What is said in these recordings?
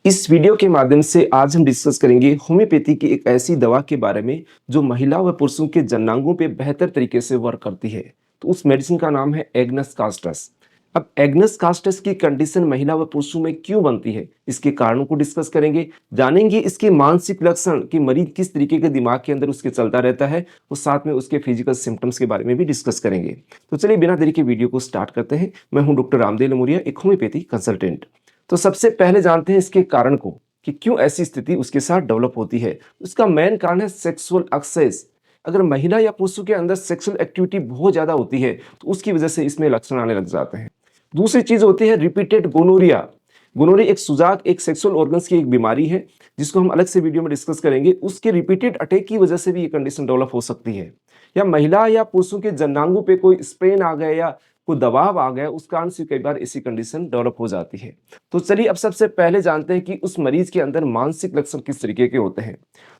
इस वीडियो के माध्यम से आज हम डिस्कस करेंगे होम्योपैथी की एक ऐसी दवा के बारे में जो महिला व पुरुषों के जननांगों पे बेहतर तरीके से वर्क करती है। तो उस मेडिसिन का नाम है एग्नस कास्टस। अब एग्नस कास्टस की कंडीशन महिला व पुरुषों में क्यों बनती है, इसके कारणों को डिस्कस करेंगे, जानेंगे इसके मानसिक लक्षण कि मरीज किस तरीके के दिमाग के अंदर उसके चलता रहता है, और साथ में उसके फिजिकल सिम्टम्स के बारे में भी डिस्कस करेंगे। तो चलिए बिना देरी के वीडियो को स्टार्ट करते हैं। मैं हूं डॉक्टर रामदेव लमुरिया, एक होम्योपैथी कंसल्टेंट। तो सबसे पहले जानते हैं इसके कारण को कि क्यों ऐसी स्थिति उसके साथ डेवलप होती है। उसका मेन कारण है सेक्सुअल एक्सेस। अगर महिला या पुरुषों के अंदर सेक्सुअल एक्टिविटी बहुत ज्यादा होती है तो उसकी वजह से इसमें लक्षण आने लग जाते हैं। दूसरी चीज होती है रिपीटेड गोनोरिया। गोनोरिया एक सुजाक, एक सेक्सुअल ऑर्गन्स की एक बीमारी है जिसको हम अलग से वीडियो में डिस्कस करेंगे। उसके रिपीटेड अटैक की वजह से भी ये कंडीशन डेवलप हो सकती है। या महिला या पुरुषों के जननांगों पे कोई स्ट्रेन आ गया या कोई दबाव आ गया, उस कारण से कई बार ऐसी कंडीशन डेवलप हो जाती है। तो चलिए अब सबसे पहले जानते हैं कि उस मरीज के अंदर मानसिक लक्षण किस तरीके के होते हैं।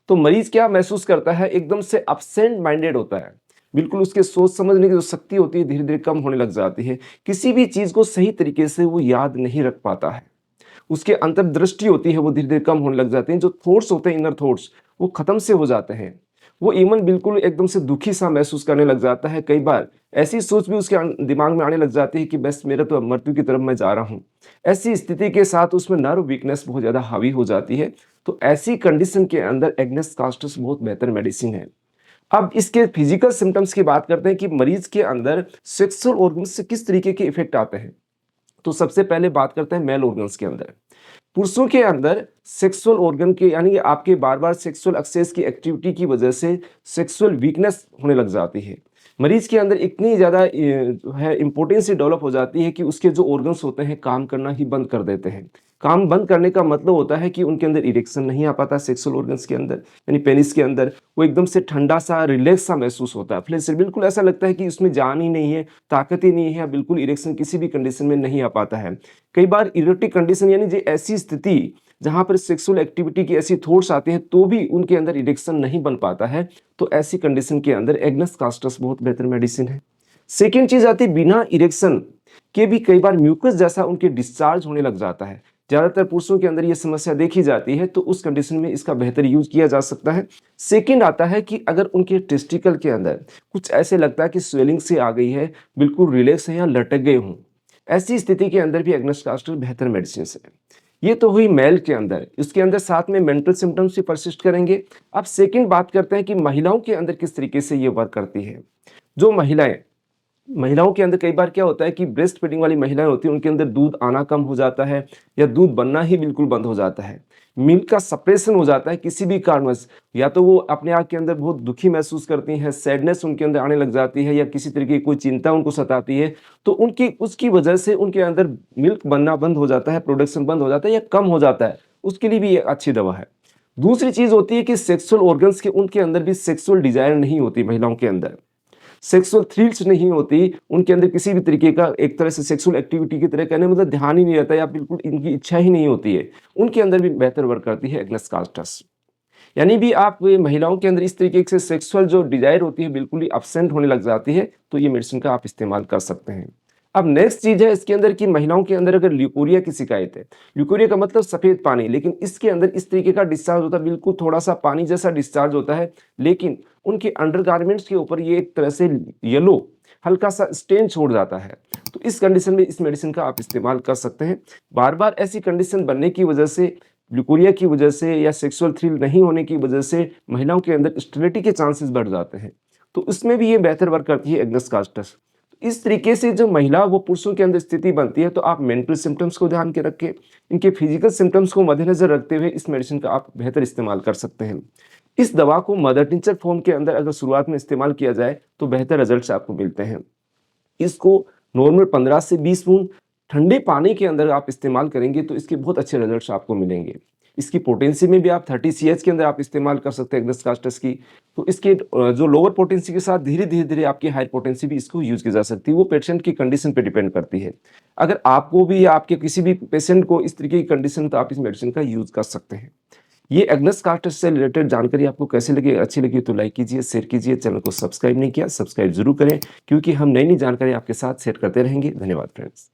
तो मरीज क्या महसूस करता है, एकदम से अपसेंट माइंडेड होता है। बिल्कुल उसके सोच समझने की जो शक्ति होती है धीरे धीरे कम होने लग जाती है। किसी भी चीज को सही तरीके से वो याद नहीं रख पाता है। उसके अंतर्दृष्टि होती है वो धीरे धीरे कम होने लग जाते हैं। जो थॉट्स होते हैं, इनर थॉट्स, वो खत्म से हो जाते हैं। वो इवन बिल्कुल एकदम से दुखी सा महसूस करने लग जाता है। कई बार ऐसी सोच भी उसके दिमाग में आने लग जाती है कि बस मेरा तो अब मृत्यु की तरफ मैं जा रहा हूँ। ऐसी स्थिति के साथ उसमें नर्व वीकनेस बहुत ज्यादा हावी हो जाती है। तो ऐसी कंडीशन के अंदर एग्नेस कास्टस बहुत बेहतर मेडिसिन है। अब इसके फिजिकल सिम्टम्स की बात करते हैं कि मरीज के अंदर सेक्सुअल ऑर्गन्स से किस तरीके के इफेक्ट आते हैं। तो सबसे पहले बात करते हैं मेल ऑर्गन्स के अंदर। पुरुषों के अंदर सेक्सुअल ऑर्गन के यानी कि आपके बार बार सेक्सुअल एक्सेस की एक्टिविटी की वजह से सेक्सुअल वीकनेस होने लग जाती है। मरीज के अंदर इतनी ज़्यादा जो है इम्पोर्टेंस डेवलप हो जाती है कि उसके जो ऑर्गन्स होते हैं काम करना ही बंद कर देते हैं। काम बंद करने का मतलब होता है कि उनके अंदर इरेक्शन नहीं आ पाता। सेक्सुअल ऑर्गन्स के अंदर यानी पेनिस के अंदर वो एकदम से ठंडा सा रिलैक्स सा महसूस होता है। फ्लेक्सिबल, बिल्कुल ऐसा लगता है कि उसमें जान ही नहीं है, ताकत ही नहीं है, बिल्कुल इरेक्शन किसी भी कंडीशन में नहीं आ पाता है। कई बार इरोटिक कंडीशन यानी जो ऐसी स्थिति जहां पर सेक्सुअल एक्टिविटी की ऐसी थॉट्स आते हैं तो भी उनके अंदर इरेक्शन नहीं बन पाता है। तो ऐसी कंडीशन के अंदर एग्नस कास्टस बहुत बेहतर मेडिसिन है। सेकेंड चीज आती है बिना इरेक्शन के भी कई बार म्यूकस जैसा उनके डिस्चार्ज होने लग जाता है। ज्यादातर पुरुषों के अंदर यह समस्या देखी जाती है, तो उस कंडीशन में इसका बेहतर यूज किया जा सकता है। सेकेंड आता है कि अगर उनके टेस्टिकल के अंदर कुछ ऐसे लगता है कि स्वेलिंग से आ गई है, बिल्कुल रिलैक्स है या लटक गए हों, ऐसी स्थिति के अंदर भी एग्नस कास्टस बेहतर मेडिसिन है। ये तो हुई मेल के अंदर। इसके अंदर साथ में मेंटल सिम्टम्स भी परसिस्ट करेंगे। अब सेकंड बात करते हैं कि महिलाओं के अंदर किस तरीके से ये वर्क करती है। जो महिलाओं के अंदर कई बार क्या होता है कि ब्रेस्ट फीडिंग वाली महिलाएं होती हैं, उनके अंदर दूध आना कम हो जाता है या दूध बनना ही बिल्कुल बंद हो जाता है। मिल्क का सप्रेशन हो जाता है किसी भी कारणवश। या तो वो अपने आप के अंदर बहुत दुखी महसूस करती हैं, सैडनेस उनके अंदर आने लग जाती है, या किसी तरीके की कोई चिंता उनको सताती है, तो उनकी उसकी वजह से उनके अंदर मिल्क बनना बंद हो जाता है, प्रोडक्शन बंद हो जाता है या कम हो जाता है। उसके लिए भी ये अच्छी दवा है। दूसरी चीज होती है कि सेक्सुअल ऑर्गन्स के उनके अंदर भी सेक्सुअल डिजायर नहीं होती। महिलाओं के अंदर सेक्सुअल थ्रिल्स नहीं होती, उनके अंदर किसी भी तरीके का एक तरह से सेक्सुअल एक्टिविटी की तरह कहने मतलब ध्यान ही नहीं रहता या बिल्कुल इनकी इच्छा ही नहीं होती है। उनके अंदर भी बेहतर वर्क करती है एग्नस कास्टस। यानी भी आप महिलाओं के अंदर इस तरीके से सेक्सुअल जो डिजायर होती है बिल्कुल ही अब्सेंट होने लग जाती है, तो ये मेडिसिन का आप इस्तेमाल कर सकते हैं। अब नेक्स्ट चीज है इसके अंदर कि महिलाओं के अंदर अगर ल्यूकोरिया की शिकायत है, ल्यूकोरिया का मतलब सफेद पानी, लेकिन इसके अंदर इस तरीके का डिस्चार्ज होता है, बिल्कुल थोड़ा सा पानी जैसा डिस्चार्ज होता है, लेकिन उनके अंडरगारमेंट्स के ऊपर ये एक तरह से येलो हल्का सा स्टेन छोड़ जाता है। तो इस कंडीशन में इस मेडिसिन का आप इस्तेमाल कर सकते हैं। बार बार ऐसी कंडीशन बनने की वजह से, ल्यूकोरिया की वजह से या सेक्सुअल थ्रिल नहीं होने की वजह से महिलाओं के अंदर स्टेरिलिटी के चांसेस बढ़ जाते हैं, तो इसमें भी ये बेहतर वर्क करती है एग्नस कास्टस। इस तरीके से जो महिला वो पुरुषों के अंदर स्थिति बनती है, तो आप मेंटल सिम्टम्स को ध्यान के रखें, इनके फिजिकल सिम्टम्स को मद्देनजर रखते हुए इस मेडिसिन का आप बेहतर इस्तेमाल कर सकते हैं। इस दवा को मदर टिंचर फॉर्म के अंदर अगर शुरुआत में इस्तेमाल किया जाए तो बेहतर रिजल्ट्स आपको मिलते हैं। इसको नॉर्मल 15 से 20 बूंद ठंडे पानी के अंदर आप इस्तेमाल करेंगे तो इसके बहुत अच्छे रिजल्ट्स आपको मिलेंगे। इसकी पोटेंसी में भी आप 30 सीएच के अंदर आप इस्तेमाल कर सकते हैं एग्नस कास्टस की। तो इसके जो लोअर पोटेंसी के साथ धीरे धीरे धीरे आपकी हायर पोटेंसी भी इसको यूज की जा सकती है। वो पेशेंट की कंडीशन पे डिपेंड करती है। अगर आपको भी या आपके किसी भी पेशेंट को इस तरीके की कंडीशन, तो आप इस मेडिसिन का यूज कर सकते हैं। ये एग्नस कास्टस से रिलेटेड जानकारी आपको कैसे लगी, अच्छी लगी तो लाइक कीजिए, शेयर कीजिए। चैनल को सब्सक्राइब नहीं किया, सब्सक्राइब जरूर करें, क्योंकि हम नई नई जानकारी आपके साथ शेयर करते रहेंगे। धन्यवाद फ्रेंड्स।